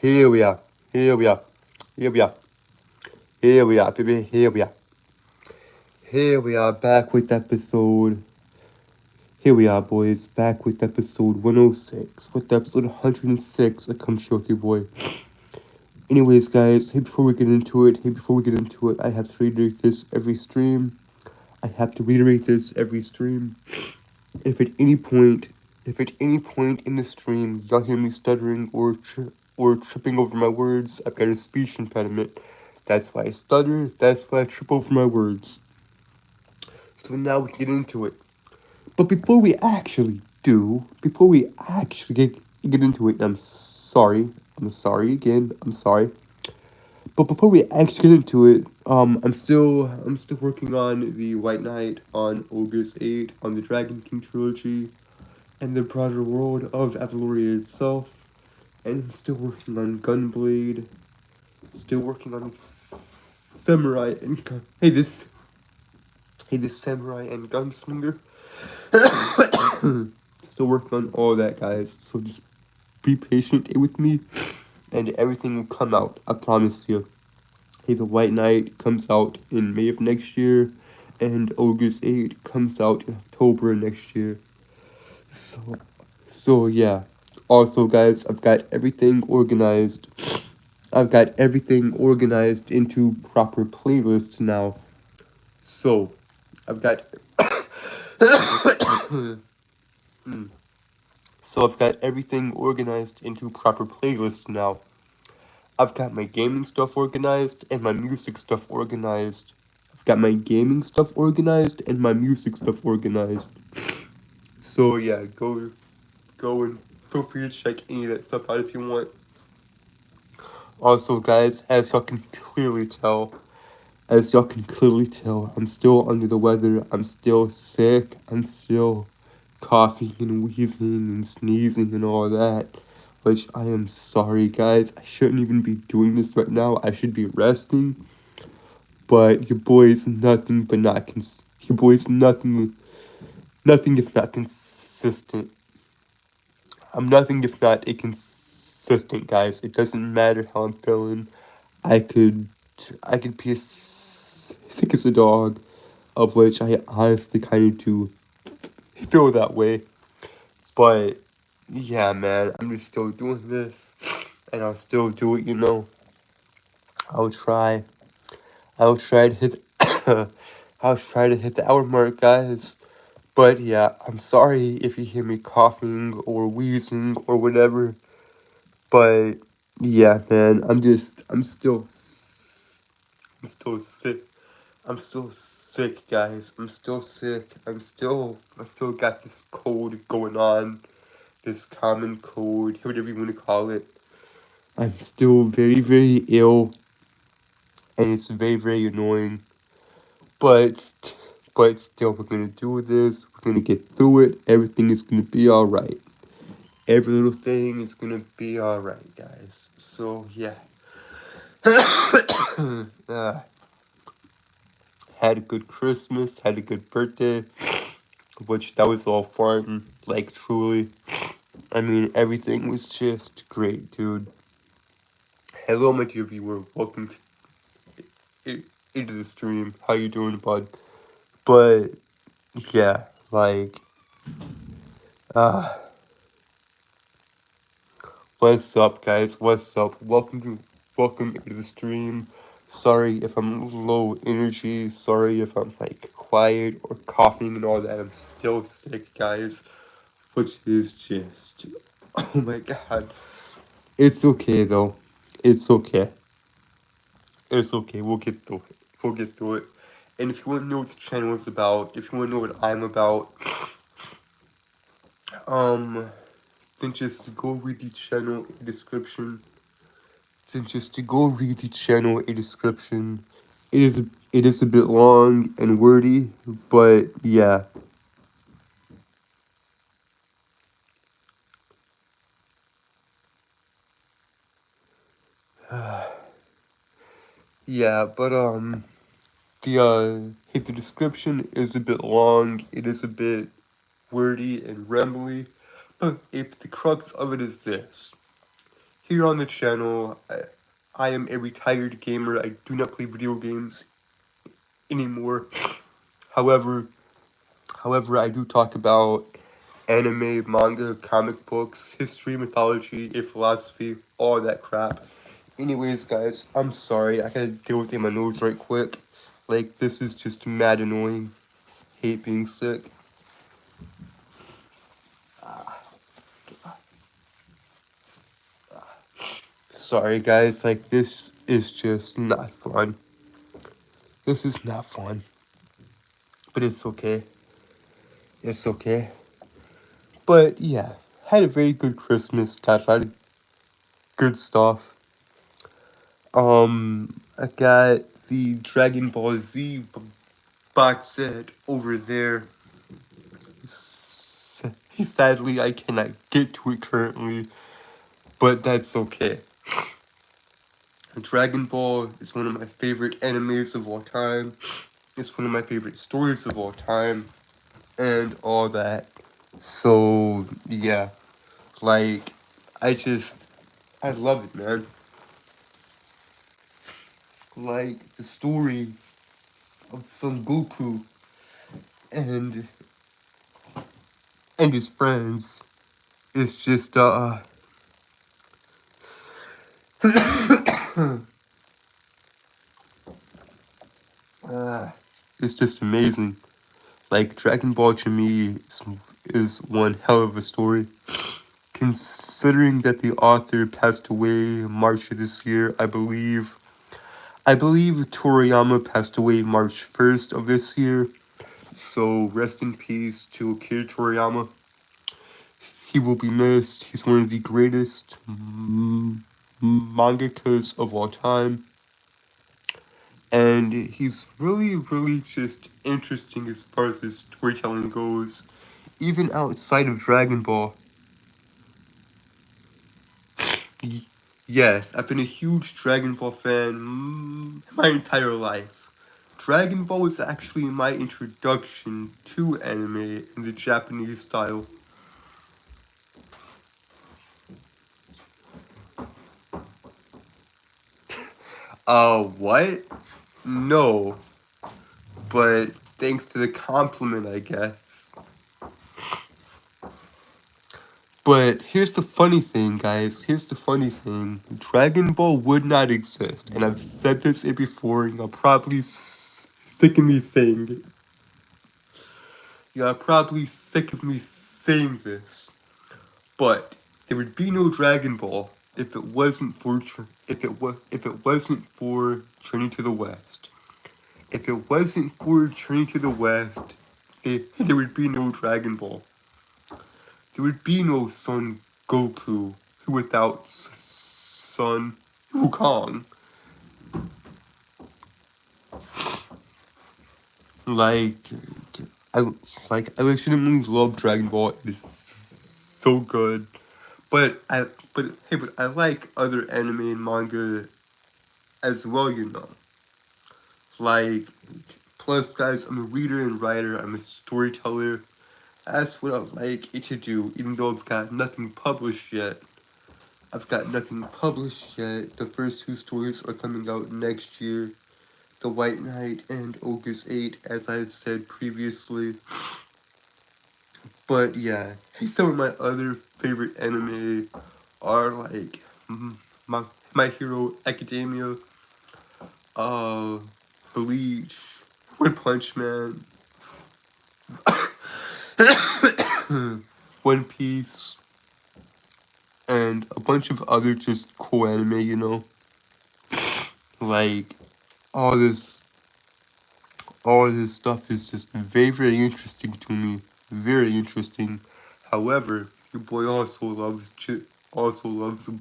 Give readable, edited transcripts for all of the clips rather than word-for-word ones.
Here we are. Here we are. Here we are. Here we are, baby. Here we are. Here we are back with episode. Here we are, boys. Back with episode 106. With episode 106 of Come Show with your boy. Anyways, guys, before we get into it, I have to reiterate this every stream. If at any point in the stream y'all hear me stuttering or tripping over my words, I've got a speech impediment. That's why I stutter. That's why I trip over my words. So now we can get into it. But before we actually get into it, I'm sorry again. I'm sorry. But before we actually get into it, I'm still working on the White Knight on August 8 on the Dragon King trilogy and the broader world of Avaloria itself. And I'm still working on Gunblade. Still working on the Samurai and this Samurai and Gunslinger. Still working on all that, guys. So just be patient with me, and everything will come out. I promise you. Hey, the White Knight comes out in May of next year, and August 8 comes out in October next year. So yeah. Also, guys, I've got everything organized. Into proper playlists now. So, I've got everything organized into proper playlists now. I've got my gaming stuff organized and my music stuff organized. So yeah, go and feel free to check any of that stuff out if you want. Also, guys, as y'all can clearly tell, I'm still under the weather. I'm still sick. I'm still coughing and wheezing and sneezing and all that. Which I am sorry, guys. I shouldn't even be doing this right now. I should be resting. But your boy's nothing if not consistent. I'm nothing if not inconsistent, guys. It doesn't matter how I'm feeling. I could be as sick as a dog, of which I honestly kind of do feel that way. But yeah, man, I'm just still doing this, and I'll still do it. I'll try to hit. I'll try to hit the hour mark, guys. But yeah, I'm sorry if you hear me coughing or wheezing or whatever. But yeah, man, I'm still sick. I'm still sick, guys. I'm still sick. I still got this cold going on. This common cold, whatever you want to call it. I'm still very, very ill. And it's very, very annoying. But still, we're going to do this. We're going to get through it. Everything is going to be alright. Every little thing is going to be alright, guys. So, yeah. Had a good Christmas. Had a good birthday. Which, that was all fun. Like, truly. I mean, everything was just great, dude. Hello, my dear viewer. Welcome into the stream. How you doing, bud? But yeah, like, what's up, guys? What's up? Welcome into the stream. Sorry if I'm low energy. Sorry if I'm like quiet or coughing and all that. I'm still sick, guys. Which is just, oh my god. It's okay though. It's okay. We'll get through it. And if you want to know what the channel is about, if you want to know what I'm about, then just go read the channel in the description. It is a bit long and wordy, but yeah. Yeah, but the description is a bit long. It is a bit wordy and rambly, but the crux of it is this. here on the channel, I am a retired gamer. I do not play video games anymore. However, I do talk about anime, manga, comic books, history, mythology, philosophy, all that crap. Anyways, guys, I'm sorry. I gotta deal with it in my nose right quick. Like, this is just mad annoying. Hate being sick. Sorry, guys. Like, this is just not fun. This is not fun. But it's okay. It's okay. But, yeah. Had a very good Christmas. Got a lot of good stuff. I got the Dragon Ball Z box set over there. Sadly, I cannot get to it currently, but that's okay. Dragon Ball is one of my favorite animes of all time. It's one of my favorite stories of all time, and all that. So, yeah. Like, I love it, man. Like, the story of Son Goku and his friends is just, it's just amazing. Like, Dragon Ball to me is one hell of a story. Considering that the author passed away March of this year, I believe Toriyama passed away March 1st of this year. So rest in peace to Akira Toriyama. He will be missed. He's one of the greatest mangakas of all time. And he's really, really just interesting as far as his storytelling goes, even outside of Dragon Ball. Yes, I've been a huge Dragon Ball fan my entire life. Dragon Ball was actually my introduction to anime in the Japanese style. What? No. But thanks for the compliment, I guess. But here's the funny thing, guys. Here's the funny thing. Dragon Ball would not exist. And I've said this before, and you're probably sick of me saying it. You're probably sick of me saying this. But there would be no Dragon Ball if it wasn't for Journey to the West. If it wasn't for Journey to the West, there would be no Dragon Ball. There would be no Son Goku without Son Wukong. Like, I legitimately love Dragon Ball. It is so good. But I like other anime and manga as well, you know. Like, plus, guys, I'm a reader and writer. I'm a storyteller. That's what I like it to do, even though I've got nothing published yet. The first two stories are coming out next year. The White Knight and Ogre's 8, as I said previously. But yeah, some of my other favorite anime are like My Hero Academia, Bleach, One Punch Man, One Piece, and a bunch of other just cool anime, you know. Like, all this stuff is just very, very interesting to me. Very interesting. However, your boy also loves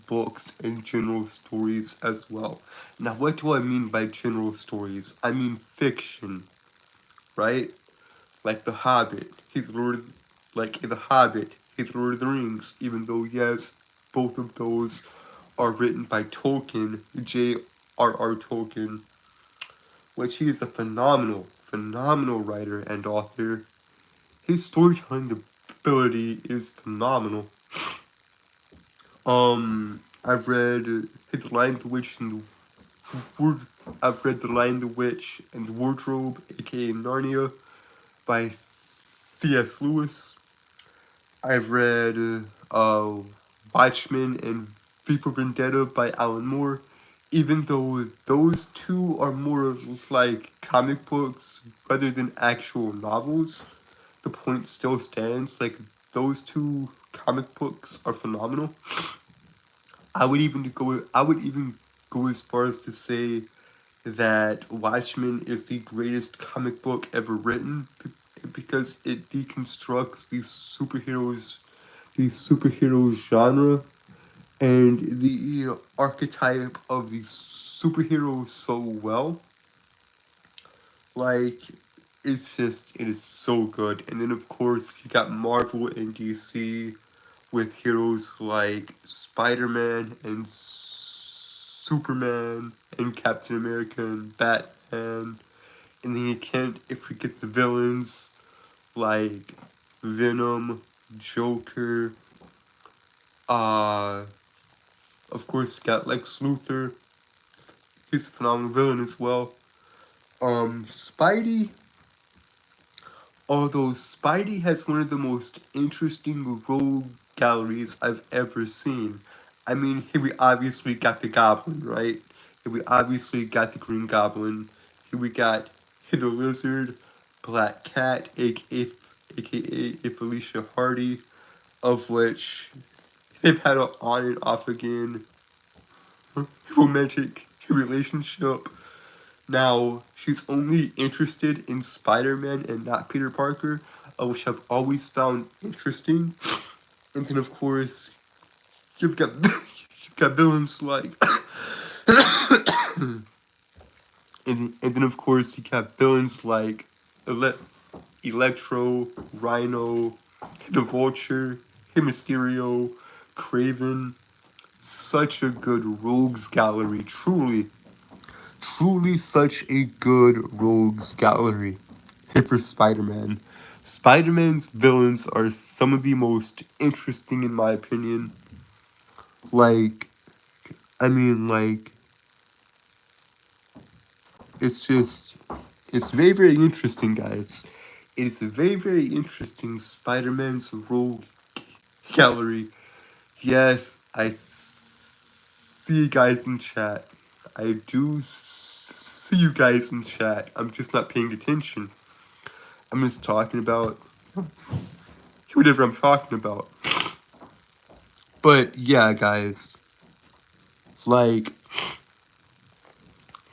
books and general stories as well. Now, what do I mean by general stories? I mean fiction, right? Like The Hobbit, he's Lord of the Rings. Even though, yes, both of those are written by Tolkien, J.R.R. Tolkien, which he is a phenomenal writer and author. His storytelling ability is phenomenal. I've read The Lion, the Witch, and the Ward. I've read The Lion, the Witch, and the Wardrobe, aka Narnia, by C.S. Lewis. I've read Watchmen and V for Vendetta by Alan Moore. Even though those two are more like comic books rather than actual novels, the point still stands. Like, those two comic books are phenomenal. I would even go as far as to say that Watchmen is the greatest comic book ever written because it deconstructs the superhero genre and the archetype of the superhero so well. Like, it is so good. And then, of course, you got Marvel and DC with heroes like Spider-Man and Superman and Captain America and Batman. And then you can't forget the villains like Venom, Joker, uh, of course you got Lex Luthor. He's a phenomenal villain as well. Spidey, although Spidey has one of the most interesting rogue galleries I've ever seen. I mean, here we obviously got the Goblin, right? Here we obviously got the Green Goblin. Here we got the Lizard, Black Cat, aka Felicia Hardy, of which they've had an on and off again romantic relationship. Now, she's only interested in Spider-Man and not Peter Parker, which I've always found interesting. And then, of course, you've got you've got villains like, and then of course you got villains like Electro, Rhino, the Vulture, Mysterio, Craven. Such a good rogues gallery, truly such a good rogues gallery. Here for Spider-Man. Spider-Man's villains are some of the most interesting in my opinion. Like, I mean, like, it's just, it's very, very interesting, guys. It's a very, very interesting Spider-Man's rogue gallery. Yes, I see you guys in chat. I do see you guys in chat. I'm just not paying attention. I'm just talking about whatever I'm talking about. But yeah, guys, like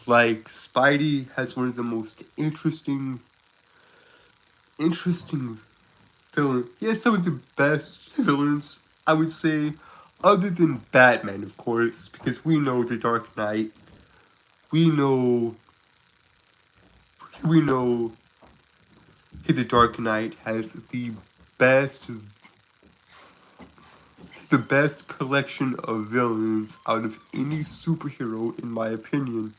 Spidey has one of the most interesting villains. He has some of the best villains, I would say, other than Batman, of course, because we know the Dark Knight. We know the Dark Knight has best the best collection of villains out of any superhero, in my opinion.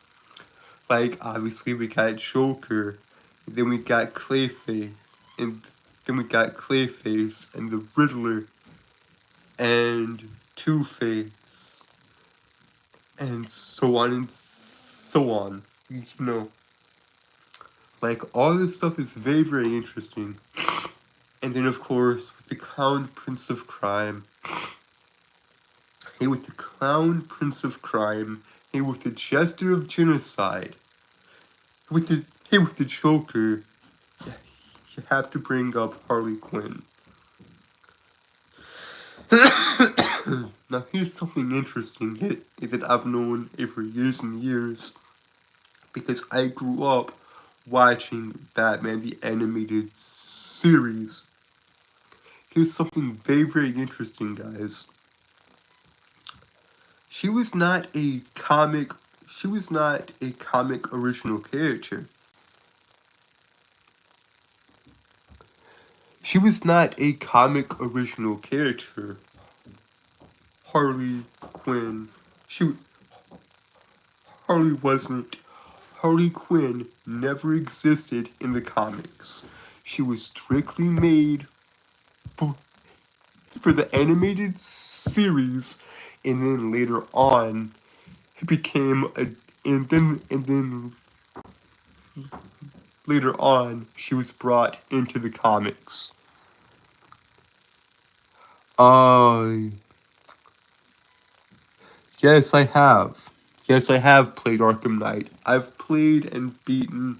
Like, obviously, we got Joker, then we got Clayface, and then we got Clayface, and the Riddler, and Two-Face, and so on and so on. You know, like, all this stuff is very, very interesting. And then, of course, with the Clown Prince of Crime. Hey, with the Clown Prince of Crime. Hey, with the Jester of Genocide. With the Joker. You have to bring up Harley Quinn. Now, here's something interesting that I've known for years and years. Because I grew up watching Batman the Animated Series. Here's something very, very interesting, guys. She was not a comic original character. She was not a comic original character. Harley Quinn. Harley wasn't. Harley Quinn never existed in the comics. She was strictly made for the animated series and then later on, it became a, and then later on, she was brought into the comics. Uh, yes, I have. Yes, I have played Arkham Knight. I've played and beaten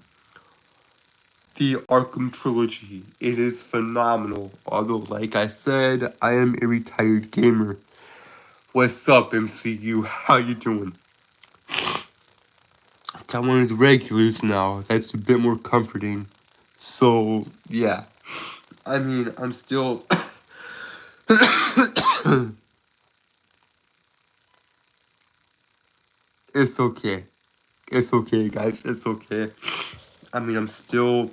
the Arkham trilogy. It is phenomenal. Although, like I said, I am a retired gamer. What's up, MCU? How you doing? Got one of the regulars now. That's a bit more comforting. So, yeah. I mean, I'm still... It's okay. It's okay, guys. It's okay. I mean, I'm still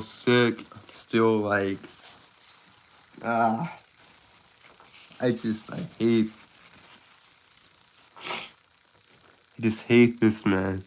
sick. I'm still like, ah, I just hate this, man.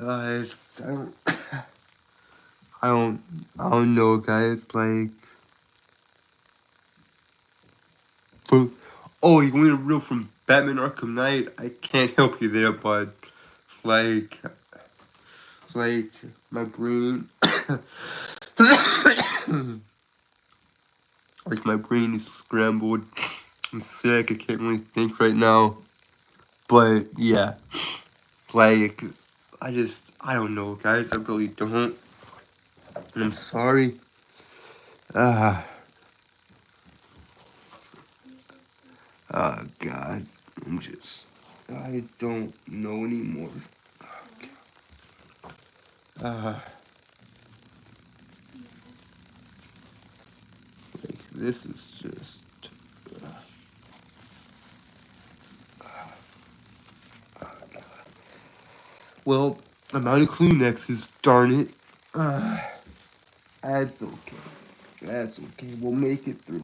It's, I don't, I don't know, guys. Like, for, oh, you want a real from Batman Arkham Knight? I can't help you there, bud. Like, like my brain, like my brain is scrambled. I'm sick. I can't really think right now. But yeah, like, I don't know, guys. I really don't. And I'm sorry. Ah, oh God. I don't know anymore. Ah, like, this is just. Well, I'm out of Kleenexes, darn it. That's okay. That's okay. We'll make it through.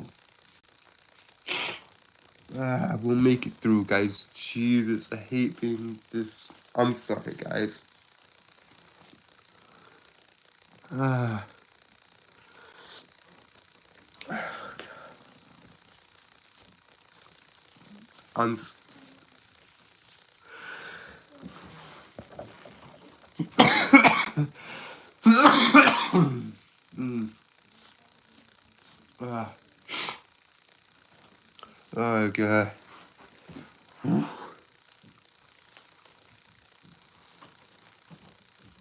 We'll make it through, guys. Jesus, I hate being this. I'm sorry, guys. Ah. I'm. mm. Ah. Oh, God.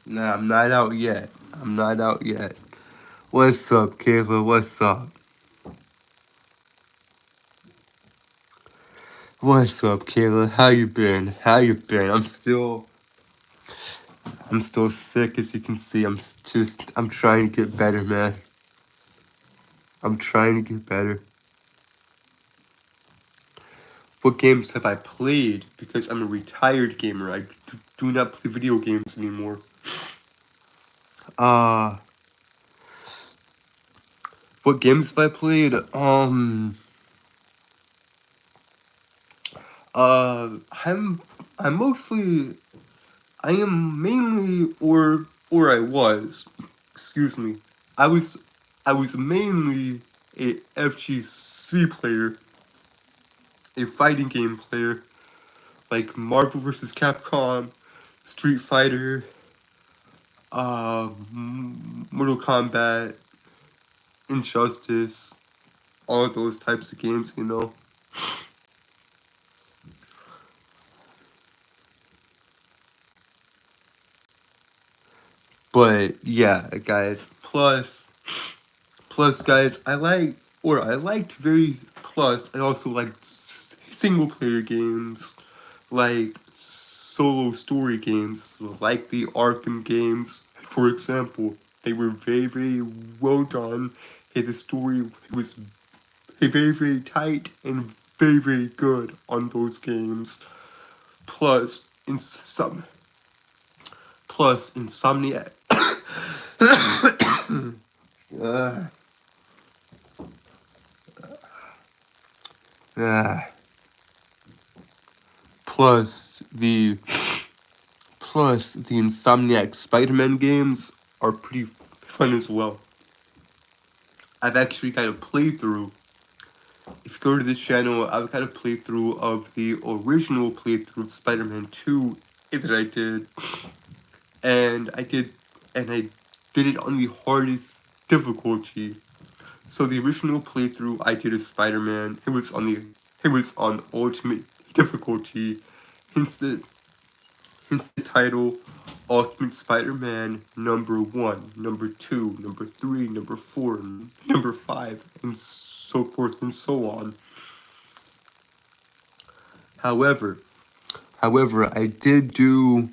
Nah, I'm not out yet. I'm not out yet. What's up, Kayla? What's up? What's up, Kayla? How you been? How you been? I'm still sick, as you can see. I'm trying to get better, man. I'm trying to get better. What games have I played? Because I'm a retired gamer. I do not play video games anymore. What games have I played? I'm mostly, I am mainly, or I was, excuse me, I was, I was mainly a FGC player, a fighting game player, like Marvel vs. Capcom, Street Fighter, Mortal Kombat, Injustice, all of those types of games, you know. But yeah, guys. Plus, guys, I liked very. Plus, I also liked single player games, like solo story games, like the Arkham games. For example, they were very, very well done. Hey, the story was very, very tight and very, very good on those games. Plus, Insomniac. uh, uh, plus the Insomniac Spider-Man games are pretty fun as well. I've actually got a playthrough. If you go to this channel, I've got a playthrough of the original playthrough of Spider-Man 2 that I did. And I did it on the hardest difficulty. So the original playthrough I did of Spider-Man, it was on ultimate difficulty. Hence the title Ultimate Spider-Man number 1, number 2, number 3, number 4, number 5, and so forth and so on. However, I did do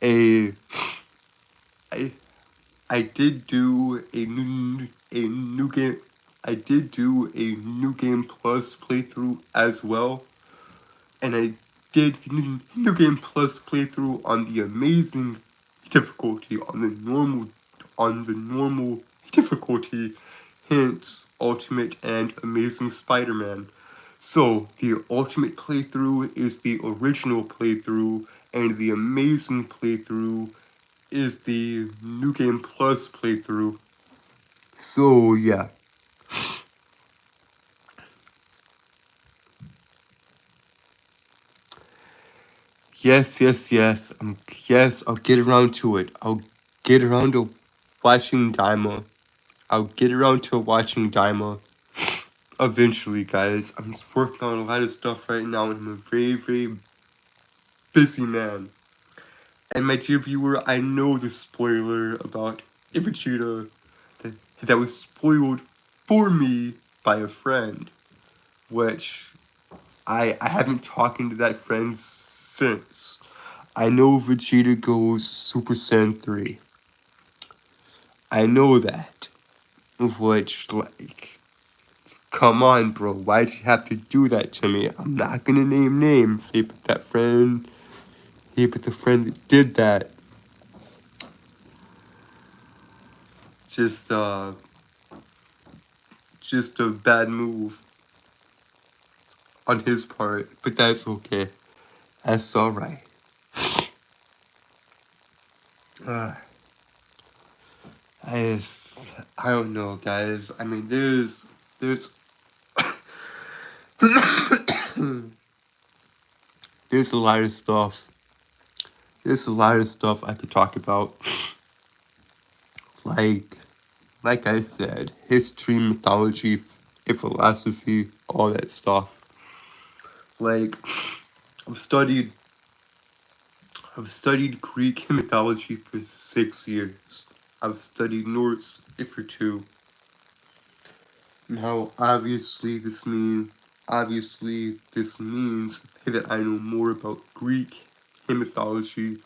a I did do a new game. I did do a new game plus playthrough as well, and I did the new game plus playthrough on the amazing difficulty, on the normal difficulty, hence Ultimate and Amazing Spider-Man. So the Ultimate playthrough is the original playthrough, and the Amazing playthrough is the New Game Plus playthrough. So yeah. Yes. Yes, I'll get around to it. I'll get around to watching Daima. I'll get around to watching Daima eventually, guys. I'm just working on a lot of stuff right now, and I'm a very, very busy man. And my dear viewer, I know the spoiler about Vegeta that was spoiled for me by a friend, which I haven't talked to that friend since. I know Vegeta goes Super Saiyan 3. I know that. Which, like, come on, bro. Why'd you have to do that to me? I'm not gonna name names. Hey, but the friend that did that just a bad move on his part. But that's okay. That's alright. I don't know, guys. I mean, there's there's a lot of stuff. There's a lot of stuff I could talk about. Like I said, history, mythology, philosophy, all that stuff. Like, I've studied Greek mythology for 6 years. I've studied Norse for 2. Now, obviously, this means that I know more about Greek mythology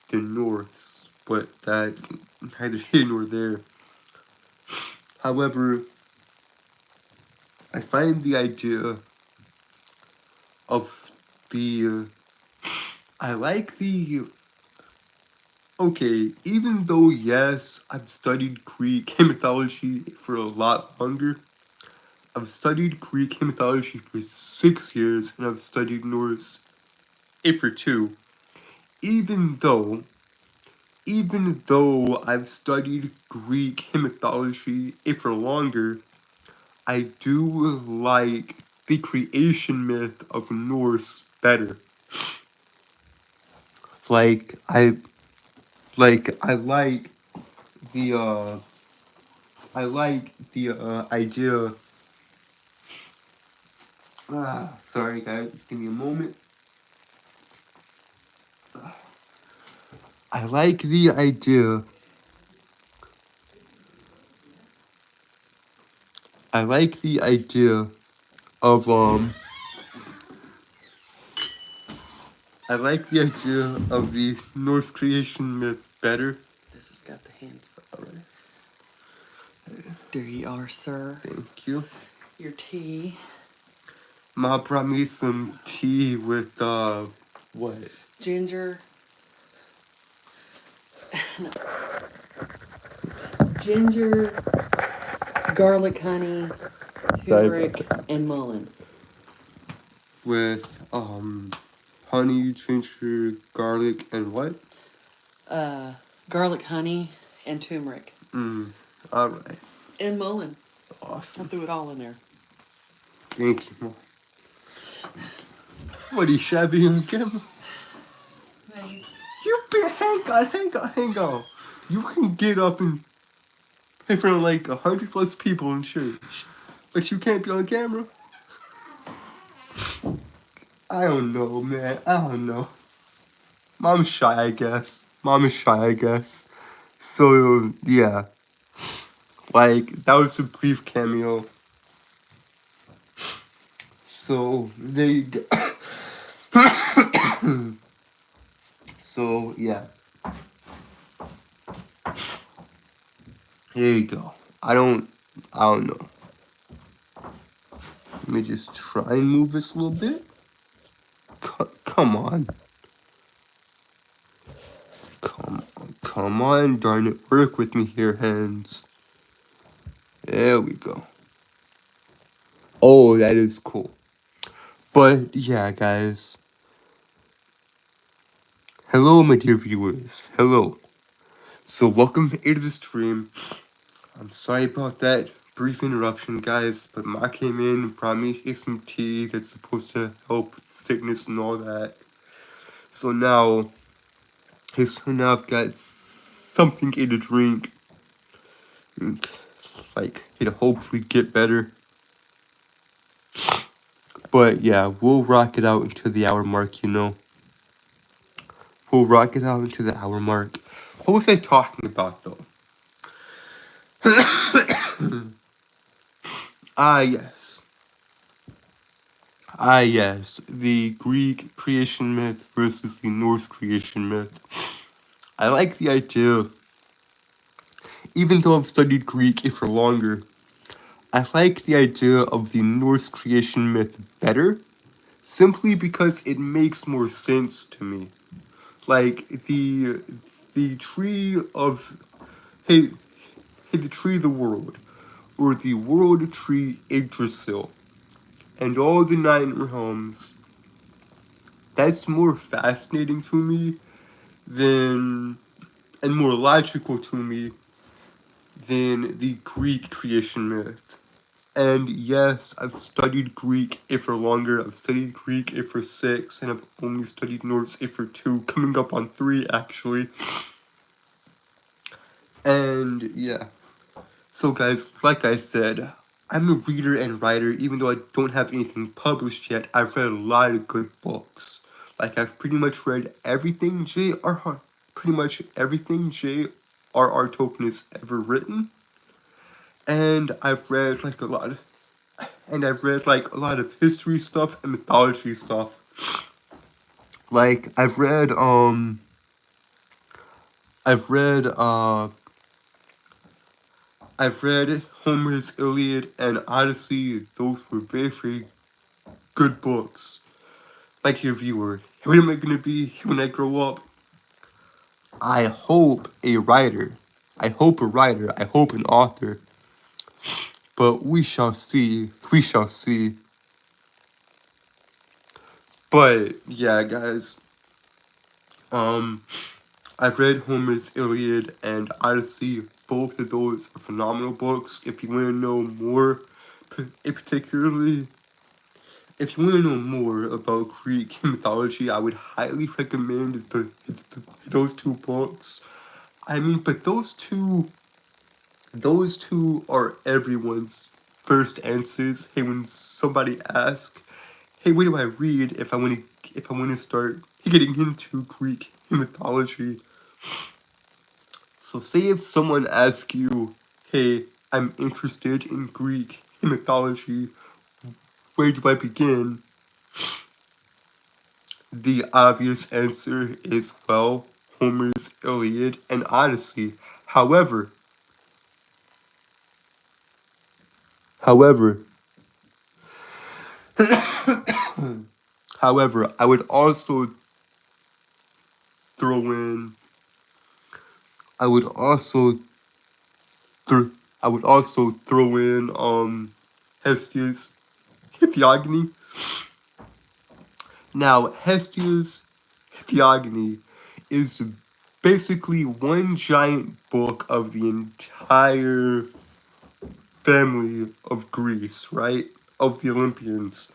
than Norse, but that's neither here nor there. However, I find the idea of the okay, even though, yes, I've studied Greek mythology for a lot longer, I've studied Greek mythology for 6 years, and I've studied Norse for 2. Even though I've studied Greek mythology for longer, I do like the creation myth of Norse better. I like the idea. Sorry guys, just give me a moment. I like the idea. I like the idea of I like the Norse creation myth better. This has got the hands already. There you are, sir. Thank you. Your tea. Ma brought me some tea with, what? Ginger. Ginger, garlic honey, turmeric, and mullein. With, honey, ginger, garlic, and what? Garlic honey and turmeric. Alright. And mullein. I Awesome. threw it all in there. Thank you, Mom. What, are you shabby on camera? Maybe. Hang on. You can get up and in front of like 100 plus people in church, but you can't be on camera? I don't know, man. I don't know. Mom's shy, I guess. So, yeah. Like, that was a brief cameo. So, there you go. So, yeah. Here you go. I don't know. Let me just try and move this a little bit. Come on. Come on, darn it. Work with me here, hands. There we go. Oh, that is cool. But, yeah, guys. Hello, my dear viewers. Hello. So, welcome into the stream. I'm sorry about that brief interruption, guys, but Ma came in and brought me some tea that's supposed to help with sickness and all that. So now I've got something to drink. Like, it'll hopefully get better. But yeah, we'll rock it out into the hour mark, you know. We'll rock it out into the hour mark. What was I talking about, though? Yes. Yes. The Greek creation myth versus the Norse creation myth. I like the idea, even though I've studied Greek for longer, I like the idea of the Norse creation myth better, simply because it makes more sense to me. Like, the tree of, hey, the tree of the world, or the world tree Yggdrasil, and all the 9 realms, that's more fascinating to me than, and more logical to me than the Greek creation myth. And yes, I've studied Greek for longer. I've studied Greek for 6, and I've only studied Norse for 2, coming up on 3 actually. And yeah. So guys, like I said, I'm a reader and writer. Even though I don't have anything published yet, I've read a lot of good books. Like, I've pretty much read everything J.R.R. Tolkien has ever written. And I've read like a lot of history stuff and mythology stuff. Like, I've read Homer's Iliad and Odyssey. Those were very, very good books. My dear viewer, what am I gonna be when I grow up? I hope a writer. I hope an author. But we shall see. But yeah, guys. I've read Homer's Iliad and Odyssey. Both of those are phenomenal books. If you want to know more, if you want to know more about Greek mythology, I would highly recommend those 2 books. I mean, but those two are everyone's first answers. Hey, when somebody asks, "Hey, what do I read if I want to start getting into Greek mythology?" So say if someone asks you, "Hey, I'm interested in Greek mythology, where do I begin?" The obvious answer is, well, Homer's Iliad and Odyssey. However, However, however, throw in, I would also, th- I would also throw in, Hestia's Theogony. Now, Hestia's Theogony is basically one giant book of the entire family of Greece, right? Of the Olympians.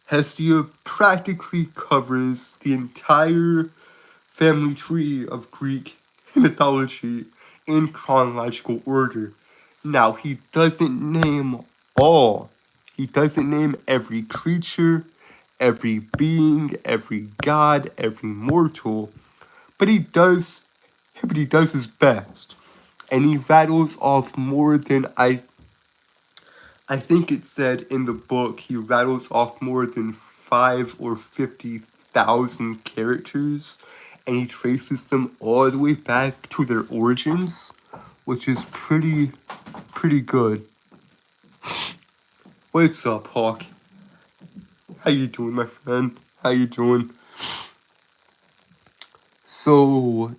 Hestia practically covers the entire family tree of Greek mythology in chronological order. Now, he doesn't name all. He doesn't name every creature, every being, every god, every mortal, but he does his best. And he rattles off more than I think it said in the book he rattles off more than 5 or 50,000 characters, and he traces them all the way back to their origins, which is pretty good. What's up, Hawk? How you doing, my friend? How you doing? So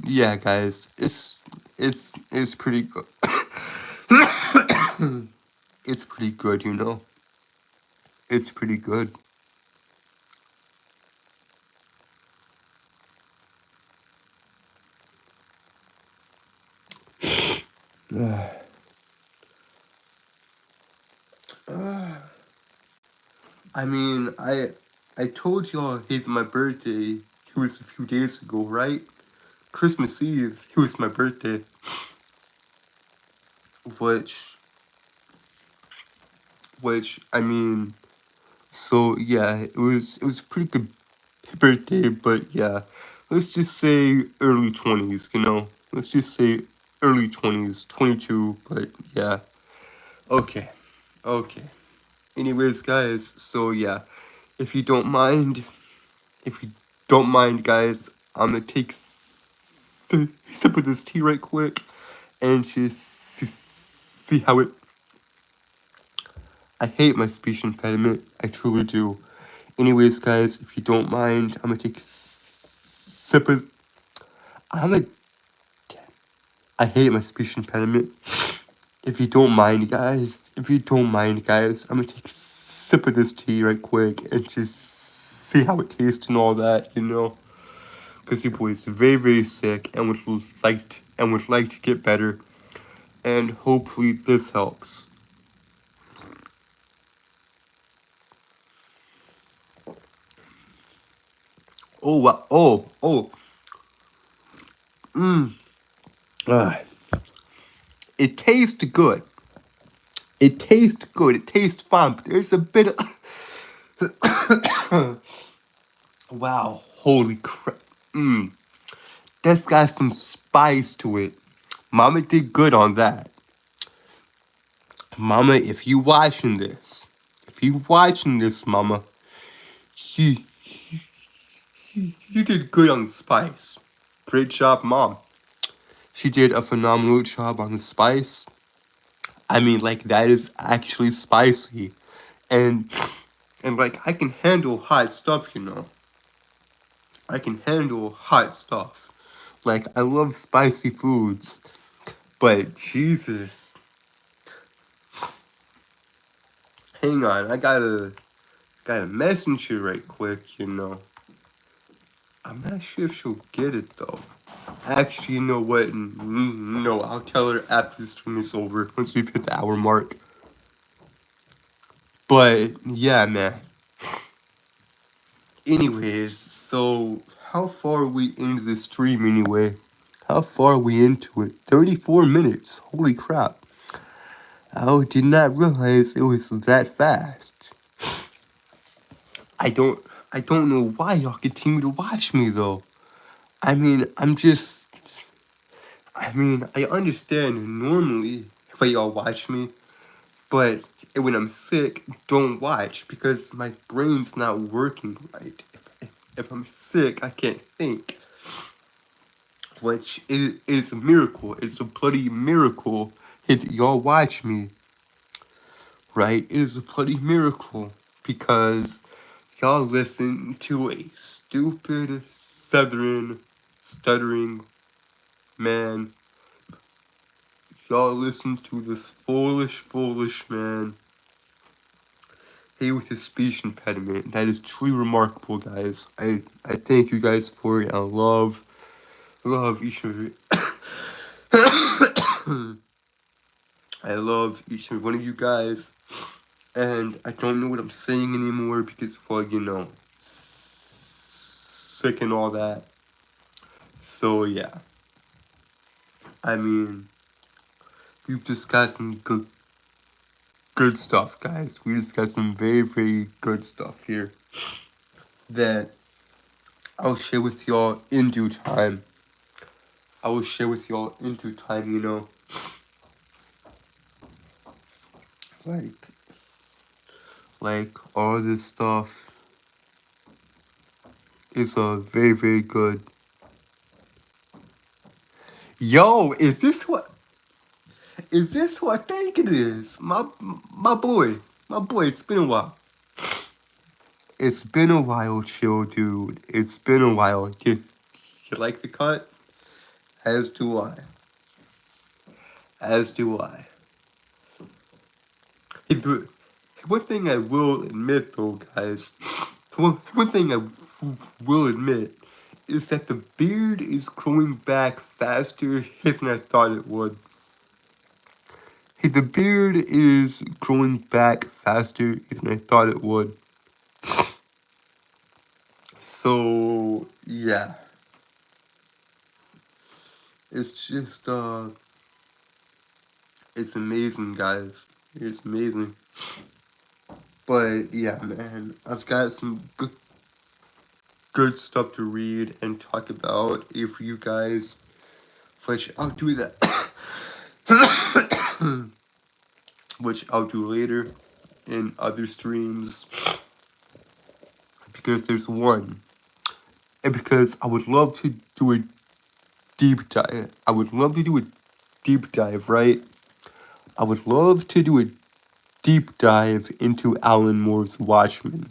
yeah, guys, it's pretty good. It's pretty good, you know. It's pretty good. I mean, I told y'all it's my birthday. It was a few days ago, right? Christmas Eve. It was my birthday, which I mean, so yeah, it was a pretty good birthday, but yeah, let's just say early 20s. You know, let's just say early 20s, 22. But yeah, okay, okay. Anyways, guys, so yeah, if you don't mind, if you don't mind, guys, I'm gonna take sip of this tea right quick and just see how it. I hate my speech impediment. I truly do. Anyways, guys, if you don't mind, I'm gonna take sip of. I'm gonna. I hate my speech impediment. If you don't mind, guys. If you don't mind, guys, I'm gonna take sip of this tea right quick and just see how it tastes and all that. You know. Because your boy is very sick and would like to get better, and hopefully this helps. Oh wow! Oh! Mmm. Uh, it tastes good. It tastes good. It tastes fine, but there's a bit of wow! Holy crap! Mmm. That's got some spice to it. Mama did good on that. Mama, if you watching this, Mama, you you did good on the spice. Great job, Mom. She did a phenomenal job on the spice. I mean, like, that is actually spicy. And like, I can handle hot stuff, you know. I can handle hot stuff. Like, I love spicy foods. But Jesus. Hang on, I gotta message you right quick, you know. I'm not sure if she'll get it though. Actually, you know what? No, I'll tell her after the stream is over, once we've hit the hour mark. But yeah, man. Anyways, so how far are we into the stream anyway? How far are we into it? 34 minutes. Holy crap. I did not realize it was that fast. I don't I don't know why y'all continue to watch me though. I mean, I understand normally why y'all watch me, but when I'm sick, don't watch because my brain's not working right. If I'm sick, I can't think. which is a miracle. It's a bloody miracle that y'all watch me, right? It is a bloody miracle because y'all listen to a stupid southern stuttering man. Y'all listen to this foolish man. Hey, with his speech impediment. That is truly remarkable, guys. I thank you guys for it. I love each of you. I love each and every one of you guys. And I don't know what I'm saying anymore because, well, you know, sick and all that. So, yeah. I mean, we've just got some good stuff, guys. We just got some very good stuff here that I'll share with y'all in due time. I will share with y'all in due time, you know. Like, all this stuff is very good. Yo, is this what I think it is? My boy, it's been a while. It's been a while, chill, dude. It's been a while. You like the cut? As do I. As do I. One thing I will admit, though, guys. One thing I will admit is that the beard is growing back faster than I thought it would. Hey, the beard is growing back faster than I thought it would. So, yeah. It's just, it's amazing, guys. It's amazing. But, yeah, man, I've got some good stuff to read and talk about if you guys, which I'll do that. Which I'll do later in other streams. Because there's one. And because I would love to do a deep dive. I would love to do a deep dive, right? I would love to do a deep dive into Alan Moore's Watchmen.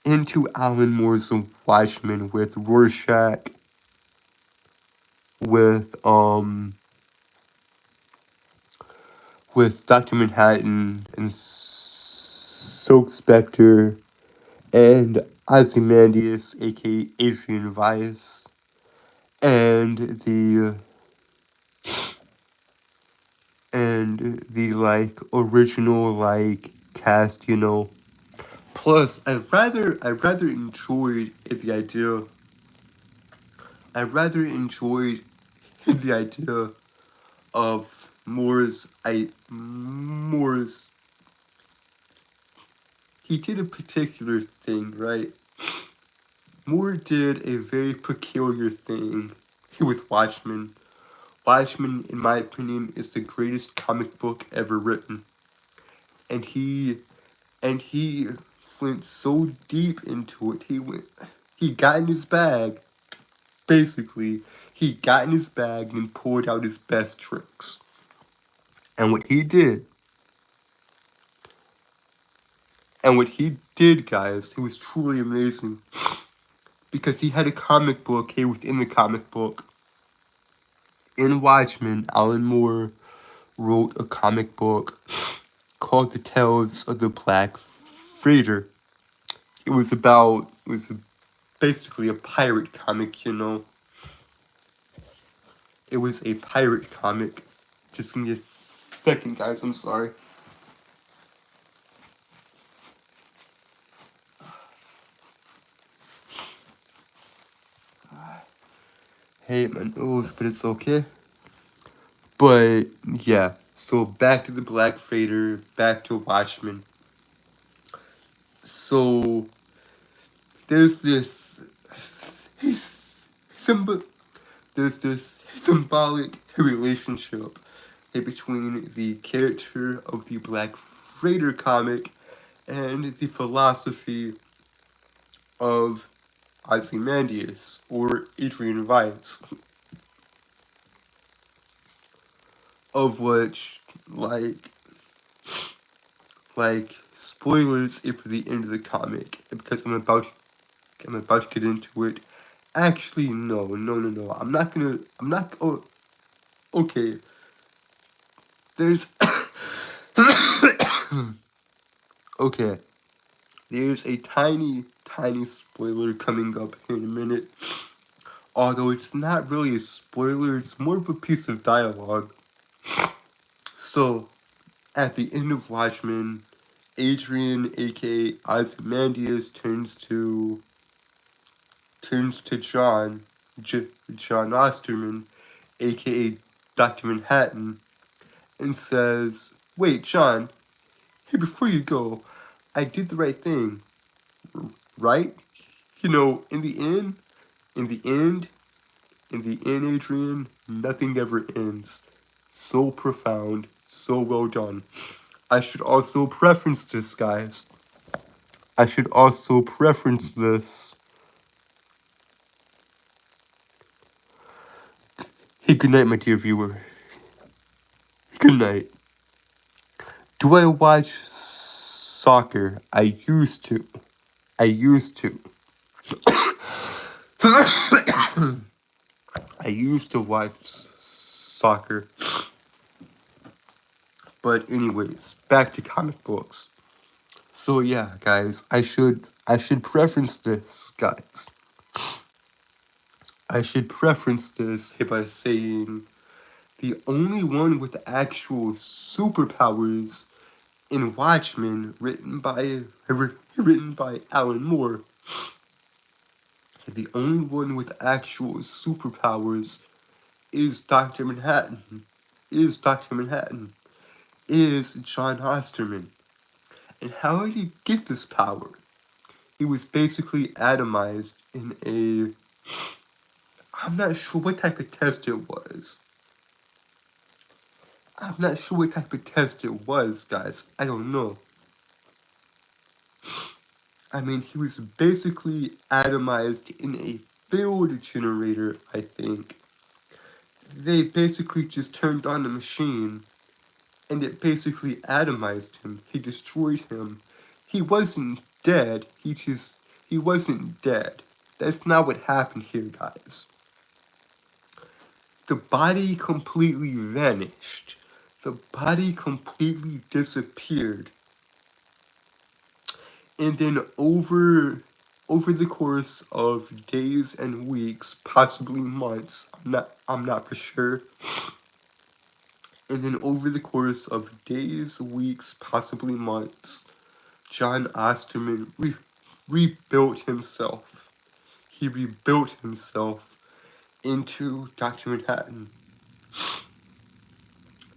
Into Alan Moore's Watchmen with Rorschach, with Dr. Manhattan and Silk Spectre and Ozymandias, aka Adrian Weiss, and the like original like cast, you know. Plus, I rather enjoyed the idea. I rather enjoyed the idea of Moore's. He did a particular thing, right? Moore did a very peculiar thing with Watchmen. Watchmen, in my opinion, is the greatest comic book ever written. And he went so deep into it. He got in his bag. Basically, he got in his bag and poured out his best tricks. And what he did, guys, it was truly amazing. Because he had a comic book, hey, within the comic book. In Watchmen, Alan Moore wrote a comic book called The Tales of the Black Freighter. It was basically a pirate comic, you know. It was a pirate comic. Just give me a second, guys, I'm sorry. Hate my nose, but it's okay. But, yeah. So, back to the Black Freighter, back to Watchmen. So, there's this symbolic relationship between the character of the Black Freighter comic and the philosophy of Ozymandias or Adrian Weiss, of which, spoilers if for the end of the comic, because I'm about to get into it. Actually, no. I'm not. Oh, okay. There's. Okay. There's a tiny, tiny spoiler coming up here in a minute. Although it's not really a spoiler, it's more of a piece of dialogue. So, at the end of Watchmen, Adrian, aka Ozymandias, turns to John Osterman, aka Dr. Manhattan, and says, "Wait, John, hey, before you go, I did the right thing, right? You know, in the end, Adrian, nothing ever ends. So profound, so well done. I should also preference this, guys. I should also preference this. Hey, good night, my dear viewer. Good night. Do I watch soccer? I used to. I used to. I used to watch soccer. But anyways, back to comic books. So yeah, guys, I should preference this, guys. I should preference this by saying the only one with actual superpowers in Watchmen, written by Alan Moore. The only one with actual superpowers is Dr. Manhattan. Is John Osterman. And how did he get this power? He was basically atomized in a... I'm not sure what type of test it was. Guys. I don't know. I mean, he was basically atomized in a field generator, I think. They basically just turned on the machine, and it basically atomized him. He destroyed him. He wasn't dead. He wasn't dead. That's not what happened here, guys. The body completely vanished. The body completely disappeared. And then over the course of days and weeks, possibly months, I'm not for sure. And then over the course of days, weeks, possibly months, John Osterman rebuilt himself. He rebuilt himself into Dr. Manhattan.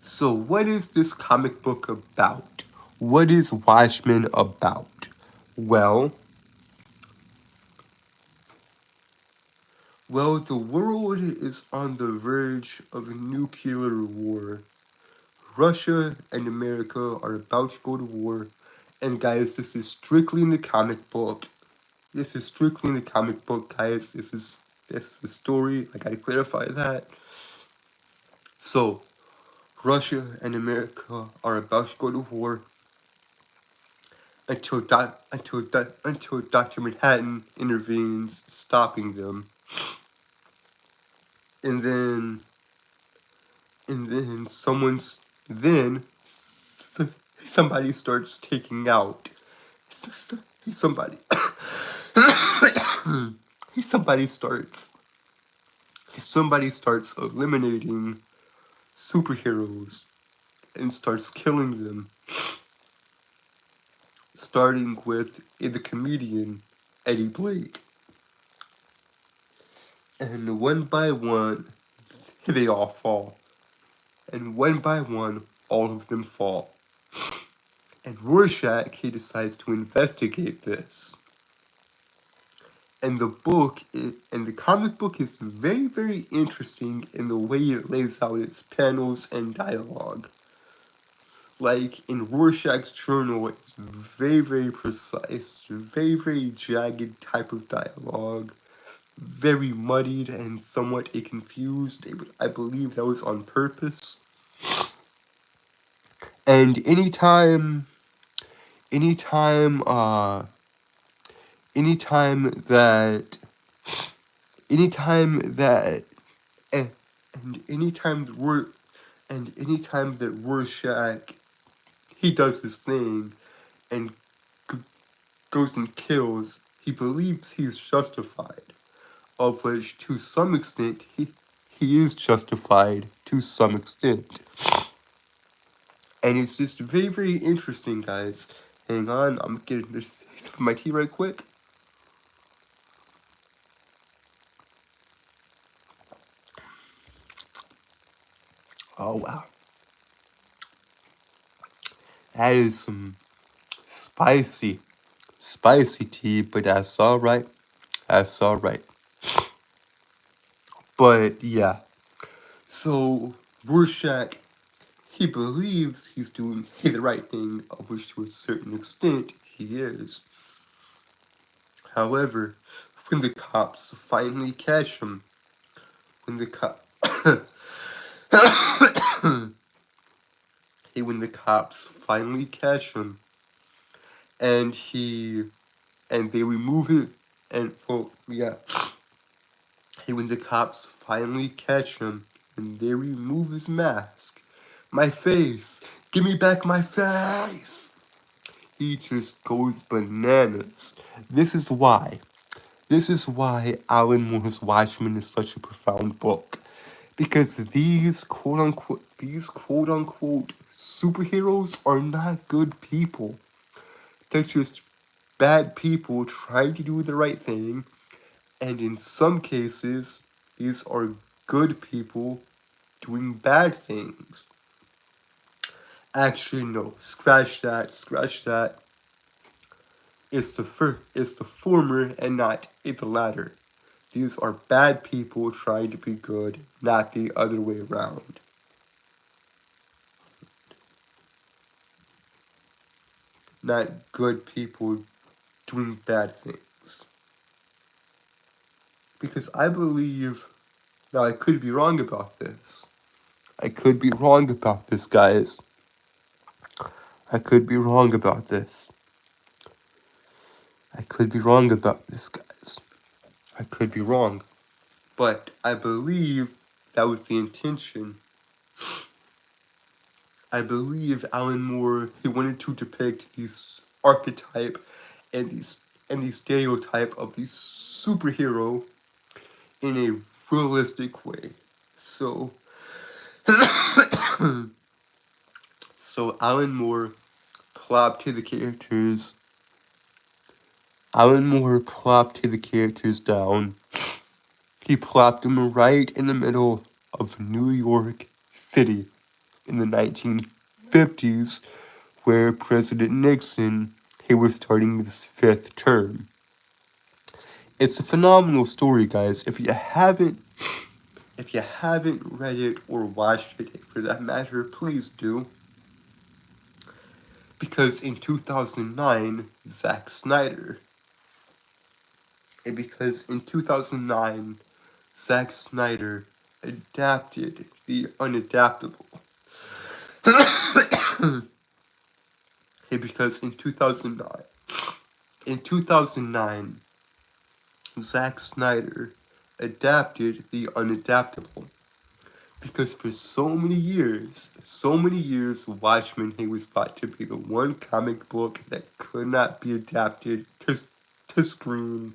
So what is this comic book about? What is Watchmen about? Well, the world is on the verge of a nuclear war. Russia and America are about to go to war. And guys, this is strictly in the comic book. Guys. This is the story. I gotta clarify that. So, Russia and America are about to go to war until Dr. Manhattan intervenes, stopping them. And then somebody starts taking out somebody somebody starts eliminating superheroes and starts killing them, starting with the comedian Eddie Blake. And one by one they all fall, and one by one all of them fall. And Rorschach, he decides to investigate this. And the comic book is very, very interesting in the way it lays out its panels and dialogue. like in Rorschach's journal, it's very, very precise, very, very jagged type of dialogue, very muddied and somewhat confused. I believe that was on purpose. And anytime, anytime that, anytime that, and, and anytime that we're, and anytime that Rorschach, he does his thing, and goes and kills, he believes he's justified, of which to some extent he is justified to some extent. And it's just very, very interesting, guys. Hang on, I'm getting this sip of my tea right quick. Oh wow. That is some spicy tea, but that's alright. That's alright. But yeah. So Rorschach, he believes he's doing the right thing, of which to a certain extent he is. However, when the cops finally catch him, when the when the cops finally catch him, and they remove it, and when the cops finally catch him and they remove his mask, my face, give me back my face. He just goes bananas. This is why Alan Moore's Watchmen is such a profound book. Because these quote unquote superheroes are not good people. They're just bad people trying to do the right thing, and in some cases, these are good people doing bad things. Actually, no, scratch that. It's the former and not the latter. These are bad people trying to be good, not the other way around. Not good people doing bad things. Because I believe, now I could be wrong about this. I could be wrong about this, guys. I could be wrong about this. I could be wrong about this, guys. I could be wrong. But I believe that was the intention. I believe Alan Moore, he wanted to depict these archetype and the stereotype of the superhero in a realistic way. So so Alan Moore plopped the characters down. He plopped them right in the middle of New York City in the 1950s, where President Nixon, he was starting his 5th term. It's a phenomenal story, guys. If you haven't read it or watched it, for that matter, please do. Because in 2009, Zack Snyder adapted the unadaptable. Because in 2009, Zack Snyder adapted the unadaptable. Because for so many years, Watchmen, he was thought to be the one comic book that could not be adapted to screen.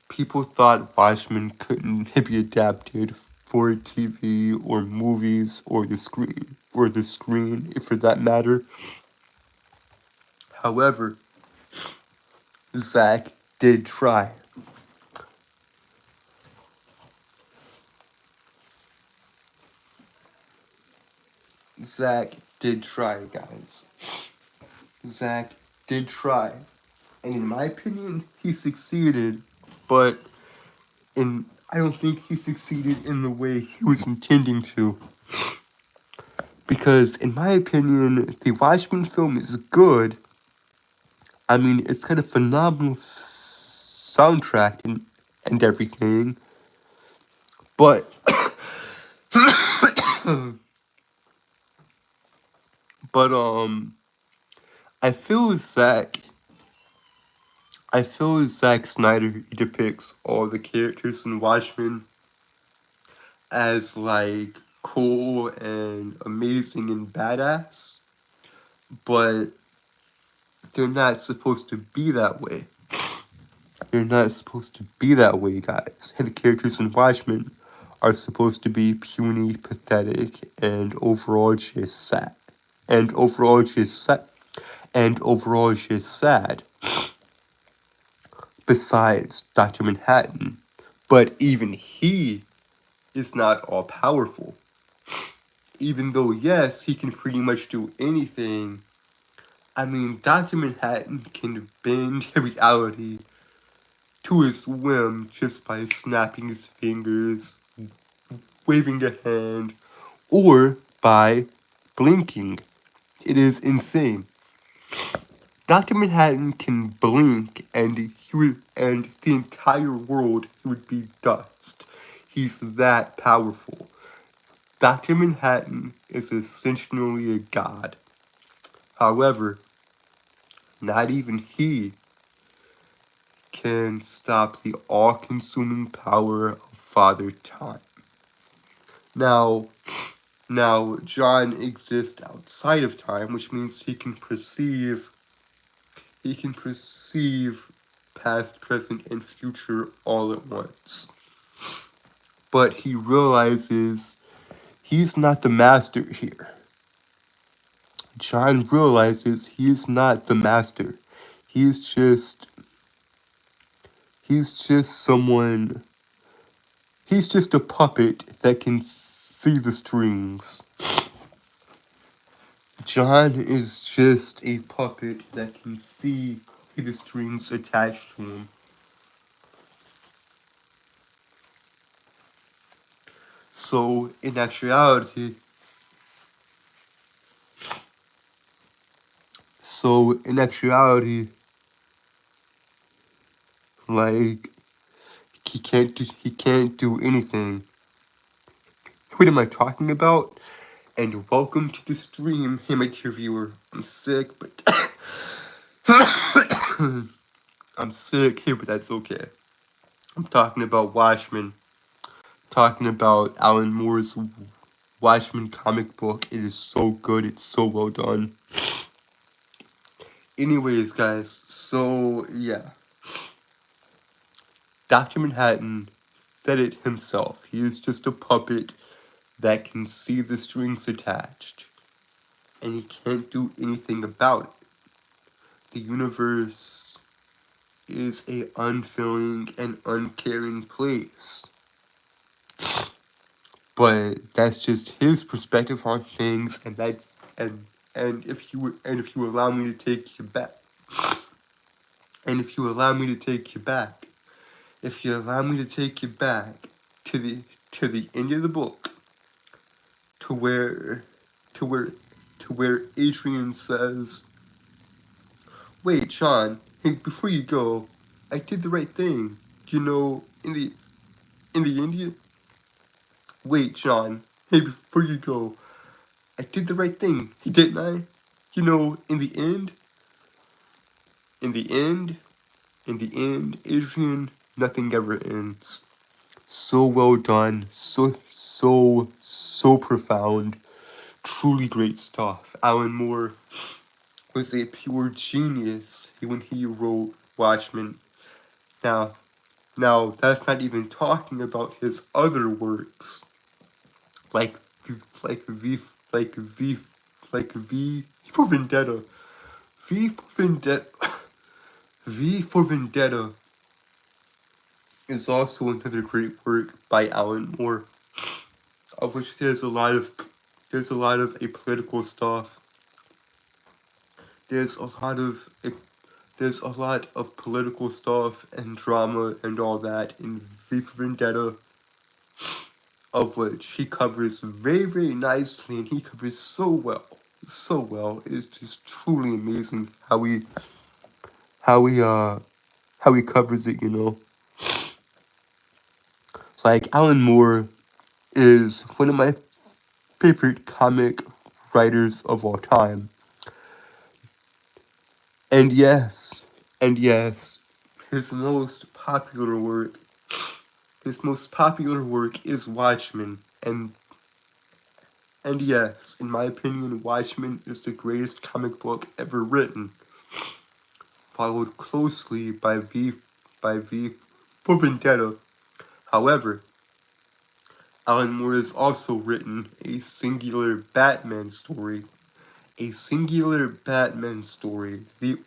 People thought Watchmen couldn't be adapted for TV or movies or the screen, for that matter. However, Zack did try. Zack did try, guys. Zack did try. And in my opinion, he succeeded, but I don't think he succeeded in the way he was intending to. Because, in my opinion, the Watchmen film is good. I mean, it's got a phenomenal soundtrack and everything. But, but, I feel Zack, I feel Zack Snyder depicts all the characters in Watchmen as, like, cool and amazing and badass. But they're not supposed to be that way. They're not supposed to be that way, guys. The characters in Watchmen are supposed to be puny, pathetic, and overall just sad. And overall just sad. And overall just sad. Besides Dr. Manhattan. But even he is not all powerful. Even though, yes, he can pretty much do anything. I mean, Dr. Manhattan can bend reality to his whim just by snapping his fingers, waving a hand, or by blinking. It is insane. Dr. Manhattan can blink and the entire world would be dust. He's that powerful. Dr. Manhattan is essentially a god. However, not even he can stop the all-consuming power of Father Time. Now, John exists outside of time, which means he can perceive past, present, and future all at once. But he realizes he's not the master here. John realizes he is not the master. He's just someone. He's just a puppet that can see the strings. John is just a puppet that can see the strings attached to him. So in actuality, like he can't do anything. What am I talking about? And welcome to the stream, hey my dear viewer. I'm sick, but I'm sick here, but that's okay. I'm talking about Watchmen. Talking about Alan Moore's Watchmen comic book. It is so good. It's so well done. Anyways, guys, so yeah. Dr. Manhattan said it himself. He is just a puppet that can see the strings attached. And he can't do anything about it. The universe is a unfeeling and uncaring place. But that's just his perspective on things, and that's and if you allow me to take you back, if you allow me to take you back to the end of the book, to where Adrian says, "Wait, Sean, hey, before you go, I did the right thing. You know, in the India. Wait, Sean, hey, before you go, I did the right thing, didn't I? You know, in the end, Adrian, nothing ever ends." So well done, so profound, truly great stuff. Alan Moore was a pure genius when he wrote Watchmen. Now that's not even talking about his other works, like like V like V like V for Vendetta. V for Vendetta. V for Vendetta is also another great work by Alan Moore, of which there's a lot of apolitical stuff. There's a lot of political stuff and drama and all that in V for Vendetta. of which he covers very, very nicely, and he covers so well. So well. It's just truly amazing how he how he covers it, you know. Like Alan Moore is one of my favorite comic writers of all time. And yes, and yes, his most popular work his most popular work is Watchmen, and yes, in my opinion, Watchmen is the greatest comic book ever written, followed closely by V for Vendetta. However, Alan Moore has also written a singular Batman story, the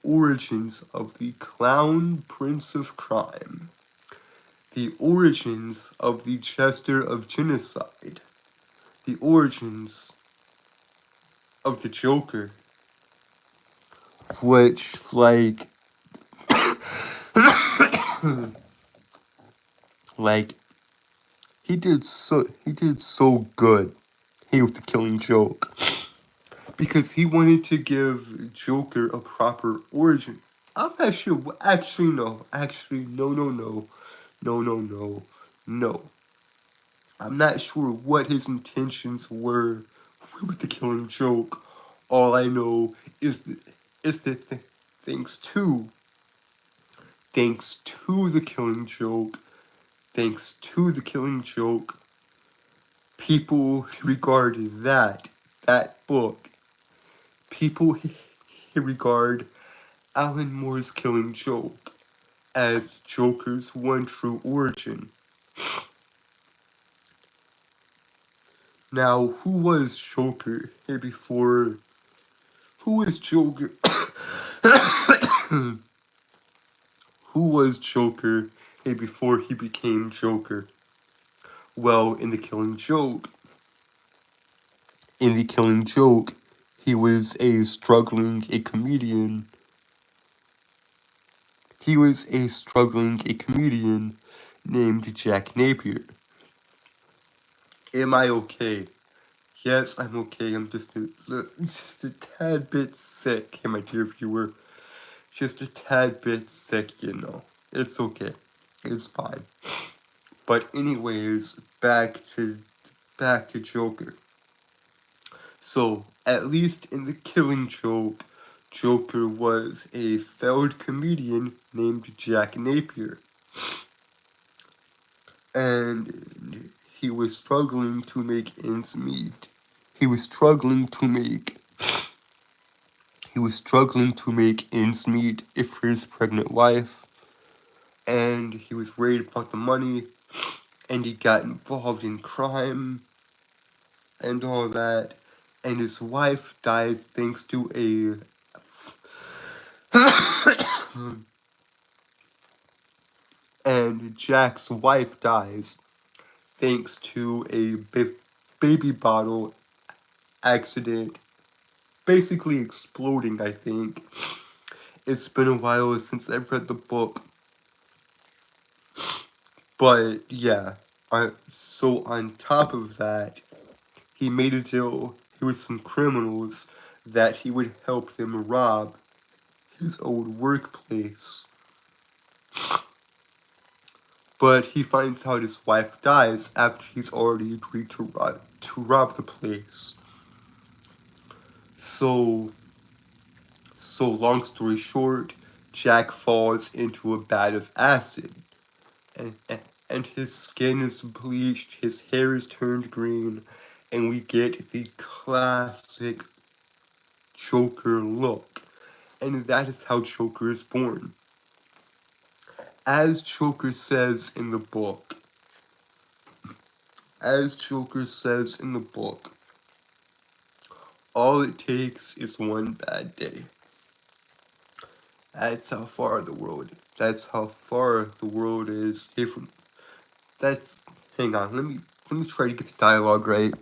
origins of the Clown Prince of Crime, the origins of the Jester of Genocide, the origins of the Joker, which, like, he did so good here with the Killing Joke, because he wanted to give Joker a proper origin. I'm not sure. Actually, no. I'm not sure what his intentions were with the Killing Joke. All I know is that thanks to the Killing Joke, thanks to the Killing Joke, people regard that book. People regard Alan Moore's Killing Joke as Joker's one true origin. Now, who was Joker before? Who was Joker? Who was Joker before he became Joker? Well, in the Killing Joke, he was a comedian. He was a comedian named Jack Napier. Am I okay? Yes, I'm okay. I'm just a tad bit sick, my dear viewer. Just a tad bit sick, you know. It's okay. It's fine. But anyways, back to Joker. So, at least in the Killing Joke, Joker was a failed comedian named Jack Napier. And he was struggling to make ends meet. He was struggling to make ends meet for his pregnant wife, and he was worried about the money, and he got involved in crime and all that, and his wife dies thanks to and Jack's wife dies thanks to a baby bottle accident, basically exploding, I think. It's been a while since I've read the book, but yeah. So on top of that, he made a deal with some criminals that he would help them rob his old workplace. But he finds out his wife dies after he's already agreed to rob the place. So long story short, Jack falls into a vat of acid, and, and his skin is bleached, his hair is turned green, and we get the classic Joker look. And that is how Joker is born. As Joker says in the book, all it takes is one bad day. That's how far the world is different. Hang on, let me try to get the dialogue right.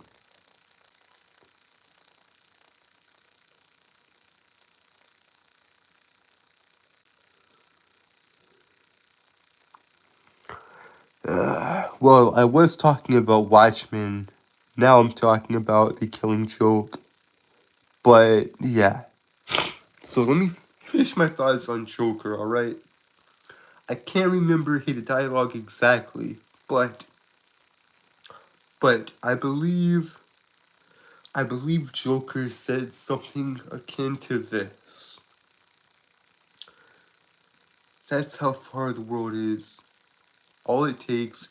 Well, I was talking about Watchmen. Now I'm talking about The Killing Joke. But yeah. So let me finish my thoughts on Joker, alright? I can't remember his dialogue exactly, but I believe Joker said something akin to this. That's how far the world is. All it takes.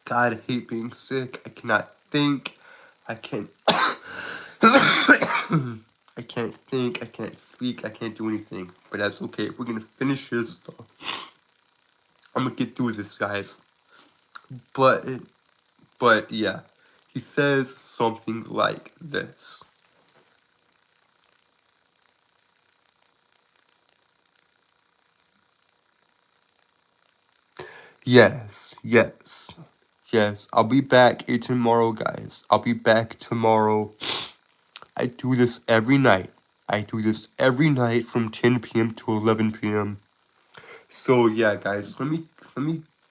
God, I hate being sick. I cannot think. I can't. I can't think. I can't speak. I can't do anything. But that's okay. We're gonna finish this stuff. I'm gonna get through this, guys. But, but yeah, he says something like this. Yes, yes, yes. I'll be back here tomorrow, guys. I'll be back tomorrow. I do this every night. I do this every night from 10 p.m. to 11 p.m. So yeah, guys, let me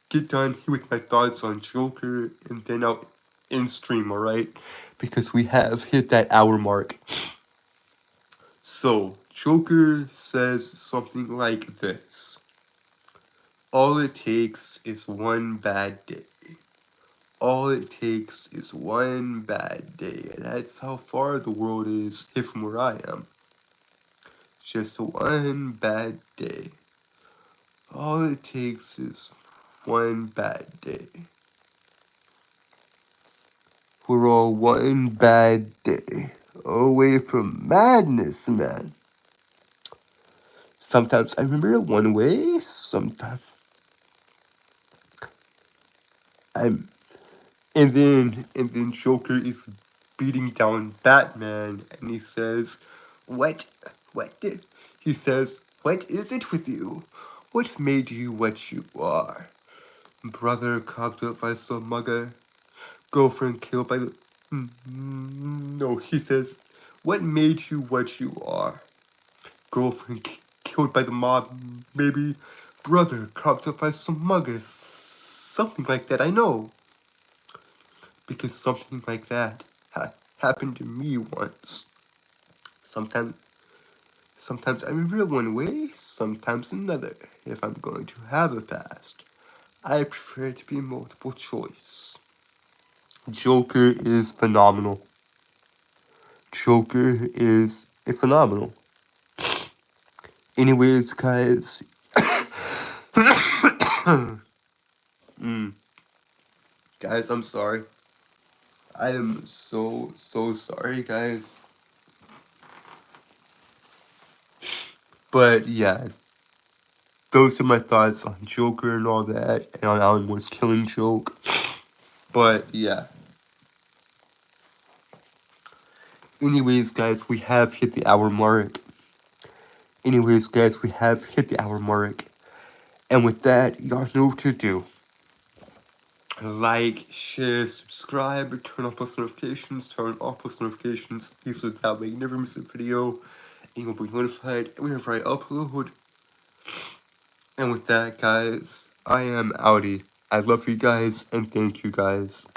get done here with my thoughts on Joker, and then I'll end stream, alright? Because we have hit that hour mark. So Joker says something like this. All it takes is one bad day. All it takes is one bad day. That's how far the world is here from where I am. Just one bad day. All it takes is one bad day. We're all one bad day away from madness, man. Sometimes I remember it one way, sometimes I'm and then Joker is beating down Batman and he says, What did he says, What is it with you? What made you what you are? Brother carved up by some mugger, girlfriend killed by the no, he says, What made you what you are? Girlfriend killed by the mob, maybe. Brother carved up by some muggers. Something like that, I know. Because something like that happened to me once. Sometimes, sometimes I remember one way, sometimes another. If I'm going to have a past, I prefer it to be multiple choice. Joker is phenomenal. Joker is a phenomenal. Anyways, guys. Guys, I'm sorry. I am so sorry, guys. But yeah, those are my thoughts on Joker and all that, and on Alan Moore's Killing Joke. But yeah. Anyways, guys, we have hit the hour mark. Anyways, guys, we have hit the hour mark. And with that, y'all know what to do. Like, share, subscribe, turn on post notifications, turn off post notifications, so that way you never miss a video, and you'll be notified whenever I upload. And with that, guys, I am outie. I love you guys, and thank you guys.